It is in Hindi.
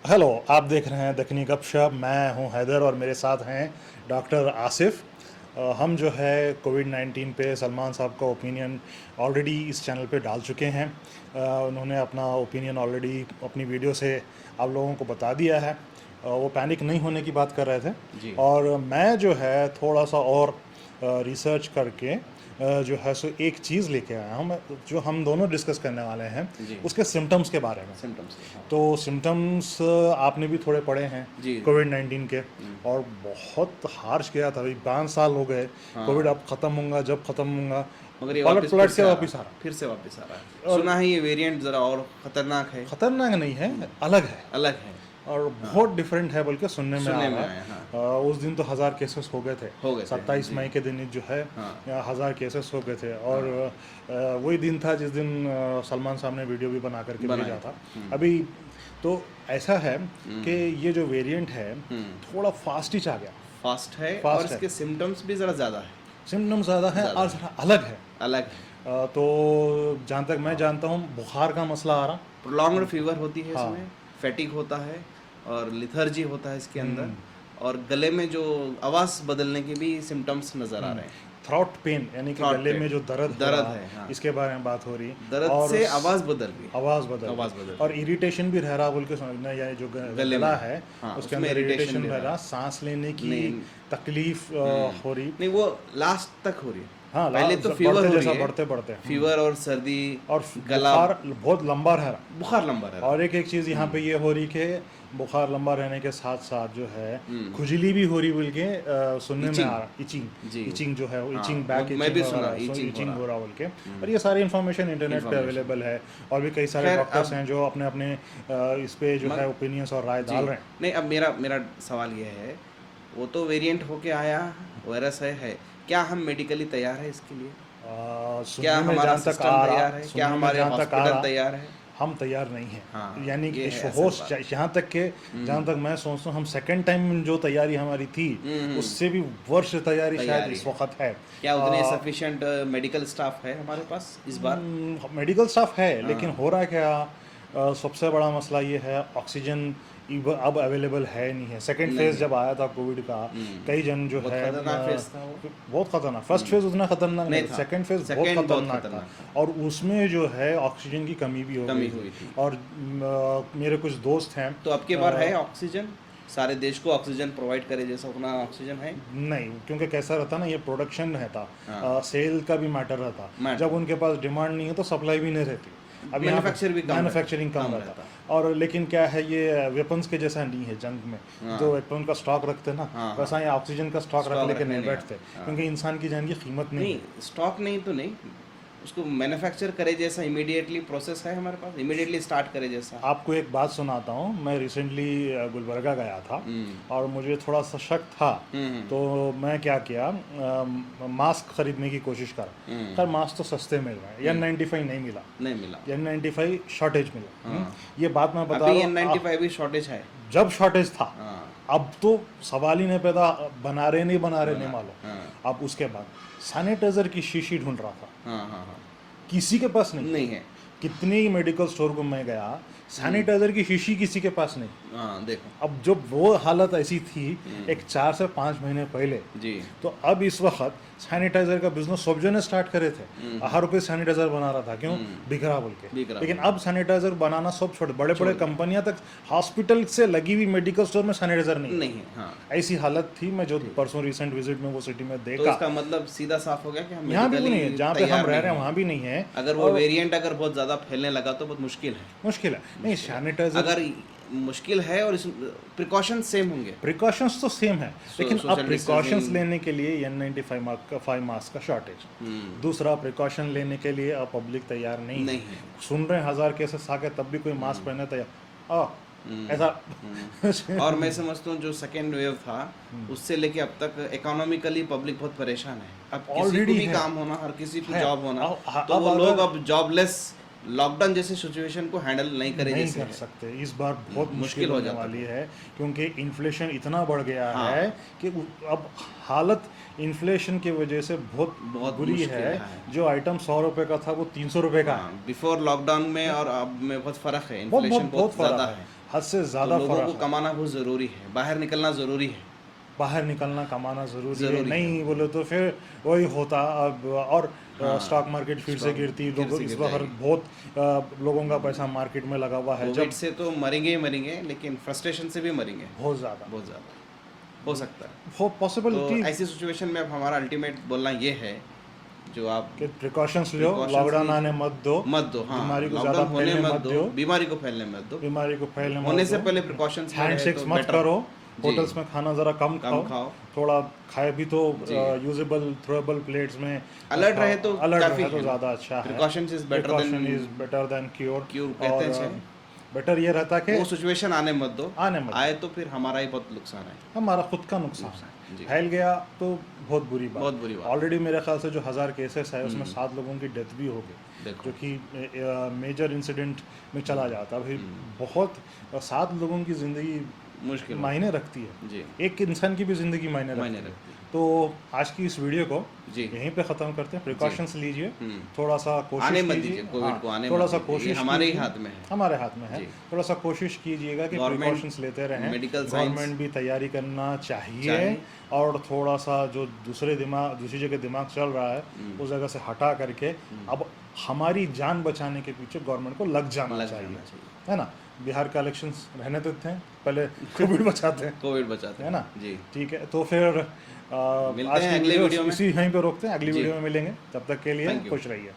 हेलो, आप देख रहे हैं दखनी गपशप। मैं हूं हैदर और मेरे साथ हैं डॉक्टर आसिफ। हम जो है कोविड-19 पे सलमान साहब का ओपिनियन ऑलरेडी इस चैनल पे डाल चुके हैं। उन्होंने अपना ओपिनियन ऑलरेडी अपनी वीडियो से आप लोगों को बता दिया है। वो पैनिक नहीं होने की बात कर रहे थे जी। और मैं जो है थोड़ा सा और रिसर्च करके जो है सो एक चीज़ लेके आया हूँ मैं, जो हम दोनों डिस्कस करने वाले हैं जी। उसके सिम्टम्स के बारे में। सिम्टम्स के, हाँ। तो सिम्टम्स आपने भी थोड़े पढ़े हैं जी। कोविड-19 के, और बहुत हार्श गया था। अभी 5 साल हो गए। हाँ। कोविड अब ख़त्म होगा, जब ख़त्म होगा मगर ये पलट वापस पलट के फिर वापस आ रहा। फिर से वापस आ रहा है। और सुना है ये वेरिएंट ज़रा और ख़तरनाक है। ख़तरनाक नहीं है, अलग है अलग है। और बहुत डिफरेंट है, बल्कि सुनने में आ सुनने में रहा आया, है। उस दिन तो 1000 केसेस हो गए थे। हो गए थे, 27 जी। मई के दिन जो है हाँ। 1000 केसेस हो गए थे। और वही दिन था जिस दिन सलमान साहब ने वीडियो भी बना करके बनाया भेजा था। था। अभी तो ऐसा है कि ये जो वेरिएंट है थोड़ा फास्ट ही आ गया। फास्ट है फास्ट और इसके सिम्टम्स भी ज़रा ज़्यादा है। सिम्टम्स ज़्यादा है और ज़रा अलग है। अलग है। तो जहाँ तक मैं जानता हूँ बुखार का मसला आ रहा। प्रोलॉन्ग्ड फीवर होती है हाँ। इसमें, फैटिक होता है और लिथर्जी होता है इसके अंदर, और गले में जो आवाज़ बदलने के भी सिम्टम्स नज़र आ रहे हैं। थ्रॉट पेन यानी कि Throat गले pain, में जो दर्द दर्द है, है, हाँ। इसके बारे में बात हो रही। दर्द और से आवाज़ बदल रही है। आवाज़ बदल आवाज़ बदल और इरिटेशन भी रह रहा बोल के समझना, या जो गले गला में, है हाँ, उसके उसमें अंदर irritation इरिटेशन भी रह रह रहा, रहा। सांस लेने की नहीं। तकलीफ हो रही। नहीं, वो लास्ट तक हो रही है। हाँ, पहले तो फीवर बढ़ते हो जैसा रही है, बढ़ते बढ़ते फीवर और सर्दी और गला, बुखार बहुत लंबा रह रहा। बुखार लंबा रह रहा। और एक चीज़ यहाँ पे ये हो रही कि बुखार लंबा रहने के साथ साथ जो है खुजली भी हो रही बोल के सुनने में आ रहा। जी। इचिंग जो है, हाँ, इचिंग बैक, मैं भी सुना, इचिंग itching हो हो रहा बोल के। और ये सारी इन्फॉर्मेशन इंटरनेट पे अवेलेबल है और भी कई सारे खैर, डॉक्टर्स हैं जो अपने अपने इस पे जो है ओपिनियंस और राय डाल रहे हैं। नहीं, अब मेरा सवाल ये है, वो तो वेरिएंट होके आया, वायरस है, क्या हम मेडिकली तैयार है इसके लिए? क्या सुनने में हमारा जहाँ तक सिस्टम आ तैयार रहा, है? क्या सुनने में हमारे जहाँ तक आ हॉस्पिटल रहा, तैयार है? हम तैयार नहीं हैं। हाँ, यानी ये कि है असल होश बात। यहाँ तक के जहाँ तक मैं सोचता हूँ, हम सेकंड टाइम जो तैयारी हमारी थी उससे भी वर्ष तैयारी शायद इस वक्त है। क्या उतने सफिशिएंट मेडिकल स्टाफ है हमारे पास इस बार? मेडिकल स्टाफ है, लेकिन हो रहा है क्या, सबसे बड़ा मसला ये है ऑक्सीजन अब अवेलेबल है नहीं है। सेकंड फेज जब आया था कोविड का, कई जन जो है खतरनाक फेज था वो। बहुत खतरनाक। फर्स्ट फेज उतना खतरनाक नहीं था, सेकंड फेज बहुत second बहुत खतरनाक था। और उसमें जो है ऑक्सीजन की कमी भी हो गई थी। और मेरे कुछ दोस्त हैं। तो अब के बार है ऑक्सीजन, सारे देश को ऑक्सीजन प्रोवाइड करे जैसा उतना ऑक्सीजन है? नहीं, क्योंकि कैसा रहता ना, ये प्रोडक्शन रहता, सेल का भी मैटर रहता। जब उनके पास डिमांड नहीं है तो सप्लाई भी नहीं रहती। अब मैन्युफैक्चरिंग कम रहता। और लेकिन क्या है, ये वेपन्स के जैसा नहीं है जंग में जो वेपन का स्टॉक रखते ना, वैसा ये ऑक्सीजन का स्टॉक रख लेके नहीं बैठते, क्योंकि इंसान की जान की कीमत नहीं। स्टॉक नहीं तो नहीं, उसको मैन्युफैक्चर करे जैसा इमीडिएटली प्रोसेस है हमारे पास, इमीडिएटली स्टार्ट करे जैसा। आपको एक बात सुनाता हूँ। मैं रिसेंटली गुलबर्गा गया था और मुझे थोड़ा सा शक था, तो मैं क्या किया, मास्क खरीदने की कोशिश करा। खैर मास्क तो सस्ते मिल रहे हैं, N95 नहीं मिला, N95 शॉर्टेज मिला। ये बात मैं बता रहा हूँ, N95 भी शॉर्टेज है। जब शॉर्टेज था, अब तो सवाल ही नहीं पैदा, बना रहे नहीं मालूम। अब उसके बाद सैनिटाइजर की शीशी ढूंढ रहा था, किसी के पास नहीं है। कितनी मेडिकल स्टोर को मैं गया, सैनिटाइजर की शीशी किसी के पास नहीं। देखो अब जब वो हालत ऐसी थी एक 4 से 5 महीने पहले जी, तो अब इस वक्त सैनिटाइजर का बिजनेस सब जने स्टार्ट करे थे। हर कोई सैनिटाइजर बना रहा था, क्यों, बिक रहा बोल के। लेकिन अब सैनिटाइजर बनाना सब छोड़, बड़े बड़े कंपनियां तक, हॉस्पिटल से लगी हुई मेडिकल स्टोर में सैनिटाइजर नहीं है। ऐसी हालत थी। मैं जो परसों रिसेंट विजिट में वो सिटी में देखा, तो इसका मतलब सीधा साफ हो गया कि हम यहाँ भी नहीं है, जहाँ पे हम रह रहे हैं वहाँ भी नहीं है। अगर वो वेरिएंट अगर बहुत ज्यादा फैलने लगा तो बहुत मुश्किल है। नहीं, सैनिटाइजर अगर मुश्किल है और इस प्रिकॉशंस सेम होंगे, प्रिकॉशंस तो सेम है, लेकिन अब प्रिकॉशंस लेने के लिए N95 मास्क का शॉर्टेज, दूसरा प्रिकॉशन लेने के लिए अब पब्लिक तैयार नहीं है। सुन रहे हैं 1000 केसेस आ गए तब भी कोई मास्क पहने तैयार ऐसा। और मैं समझता हूँ जो सेकेंड वेव था उससे लेके अब तक इकोनॉमिकली पब्लिक बहुत परेशान है। अब किसी को भी काम होना, हर किसी को जॉब होना, तो वो लोग अब जॉबलेस, लॉकडाउन जैसे सिचुएशन को हैंडल नहीं कर सकते। इस बार बहुत मुश्किल होने वाली है, क्योंकि इन्फ्लेशन इतना बढ़ गया है कि अब हालत इन्फ्लेशन की वजह से बहुत बुरी है। जो आइटम 100 रुपए का था वो 300 रुपए का है। बिफोर लॉकडाउन में और अब में बहुत फर्क है, इन्फ्लेशन बहुत ज़्यादा है। हद से तो ज़्यादा लोगों को फ़र्क है। कमाना बहुत ज़रूरी है, बाहर निकलना ज़रूरी है। बाहर निकलना कमाना ज़रूरी है, ज़रूरी है। नहीं बोले तो फिर वही होता अब। और हाँ, स्टॉक मार्केट फिर से स्टॉक गिरती, फिर लोगों से इस गिर बार जाएगी। बहुत लोगों का पैसा मार्केट में लगा हुआ है। कोविड जब से तो मरेंगे ही मरेंगे, लेकिन फ्रस्ट्रेशन से भी मरेंगे बहुत ज़्यादा बहुत ज़्यादा, हो सकता है। हो तो पॉसिबिलिटी ऐसी सिचुएशन में अब हमारा अल्टीमेट बोलना ये है, जो आप कि प्रिकॉशंस लो, precautions लॉकडाउन लीजिए। आने मत दो, मत दो, हाँ, बीमारी को ज़्यादा लॉकडाउन होने फैलने मत मत दो, दो, बीमारी को फैलने मत दो, बीमारी को फैलने मत होने से दो, पहले प्रिकॉशंस ले रहे हैंडशेक्स तो मत बेटर। करो, जी, होटल्स में खाना ज़रा कम कम खाओ, खाओ, थोड़ा खाए भी तो जी। यूजेबल थ्रोएबल प्लेट्स में अलर्ट रहे तो अलर्ट काफ़ी रहे तो है ना। ज़्यादा अच्छा है। Precautions is better precaution than is better than cure. Cure कहते और हैं। बेटर ये रहता कि वो सिचुएशन आने मत दो, आने मत आए तो फिर हमारा ही बहुत नुकसान है। हमारा खुद का नुकसान नुकसान, है। जी। फैल गया तो बहुत बुरी बात। बहुत बुरी बात। ऑलरेडी मेरे ख्याल से जो 1000 केसेस है उसमें 7 लोगों की डेथ भी हो गई, देखो। जो कि मेजर इंसिडेंट में चला जाता है। भाई बहुत 7 लोगों की ज़िंदगी मुश्किल मायने रखती है, जी, एक इंसान की भी ज़िंदगी मायने मायने रखती है। रखती है। तो आज की इस वीडियो को जी। यहीं पे ख़त्म करते हैं। प्रिकॉशंस लीजिए, हम्म। थोड़ा सा कोशिश आने मत कीजिए, दीजिए, कोविड को आने थोड़ा मत सा दीजिए, ये कोशिश हमारे ही कीजिए, हाथ में है। हमारे हाथ में है। जी। थोड़ा सा कोशिश कीजिएगा कि Government, प्रिकॉशंस लेते रहें। मेडिकल साइंस गवर्नमेंट भी तैयारी करना चाहिए, चाहिए। और थोड़ा सा जो दूसरी जगह दिमाग चल रहा है उस जगह से हटा करके अब हमारी जान बचाने के पीछे गवर्नमेंट को लग जाना लग चाहिए, जाना चाहिए। है ना। बिहार के इलेक्शंस रहने देते हैं, पहले कोविड बचाते हैं, कोविड बचाते है ना। जी। ठीक है, तो फिर मिलते आज हैं की अगले वीडियो में। इसी यहीं पे रोकते हैं, अगली जी। वीडियो में मिलेंगे। तब तक के लिए Thank you. खुश रहिए।